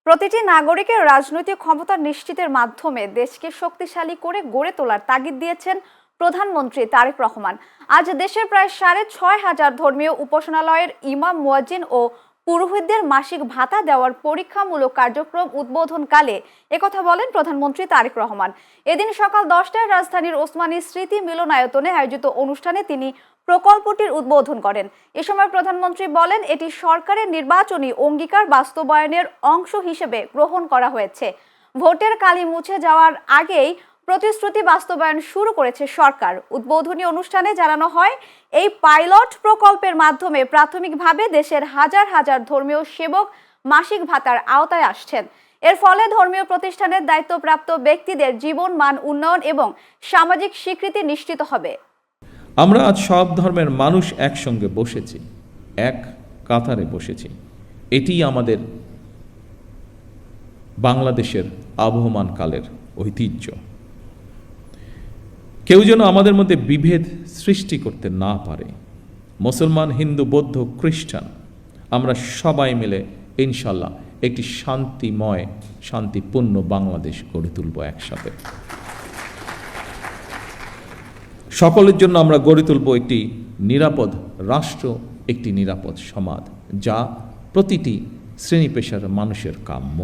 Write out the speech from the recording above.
প্রতিটি নাগরিকের রাজনৈতিক ক্ষমতা নিশ্চিতের মাধ্যমে দেশকে শক্তিশালী করে গড়ে তোলার তাগিদ দিয়েছেন প্রধানমন্ত্রী তারেক রহমান। আজ দেশের প্রায় ৬,৫০০ ধর্মীয় উপাসনালয়ের ইমাম, মুয়াজ্জিন ও পুরোহিতদের মাসিক ভাতা দেওয়ার পরীক্ষামূলক কার্যক্রম উদ্বোধনকালে একথা বলেন প্রধানমন্ত্রী তারেক রহমান। এদিন সকাল ১০টায় রাজধানীর ওসমানী স্মৃতি মিলনায়তনে আয়োজিত অনুষ্ঠানে তিনি প্রকল্পটির উদ্বোধন করেন। এ সময় প্রধানমন্ত্রী বলেন, এটি সরকারের নির্বাচনী অঙ্গীকার বাস্তবায়নের অংশ হিসেবে গ্রহণ করা হয়েছে। ভোটের কালি মুছে যাওয়ার আগেই প্রতিশ্রুতি বাস্তবায়ন শুরু করেছে সরকার। উদ্বোধনী অনুষ্ঠানে জানানো হয়, এই পাইলট প্রকল্পের মাধ্যমে প্রাথমিকভাবে দেশের হাজার হাজার ধর্মীয় সেবক মাসিক ভাতার আওতায় আসছেন। এর ফলে ধর্মীয় প্রতিষ্ঠানের দায়িত্বপ্রাপ্ত ব্যক্তিদের জীবন মান উন্নয়ন এবং সামাজিক স্বীকৃতি নিশ্চিত হবে। আমরা আজ সব ধর্মের মানুষ একসঙ্গে বসেছি, এক কাতারে বসেছি। এটিই আমাদের বাংলাদেশের আবহমান কালের ঐতিহ্য। কেউ যেন আমাদের মধ্যে বিভেদ সৃষ্টি করতে না পারে। মুসলমান, হিন্দু, বৌদ্ধ, খ্রিস্টান, আমরা সবাই মিলে ইনশাল্লাহ একটি শান্তিময়, শান্তিপূর্ণ বাংলাদেশ গড়ে তুলব একসাথে। সকলের জন্য আমরা গড়ে তুলব একটি নিরাপদ রাষ্ট্র, একটি নিরাপদ সমাজ, যা প্রতিটি শ্রেণী পেশার মানুষের কাম্য।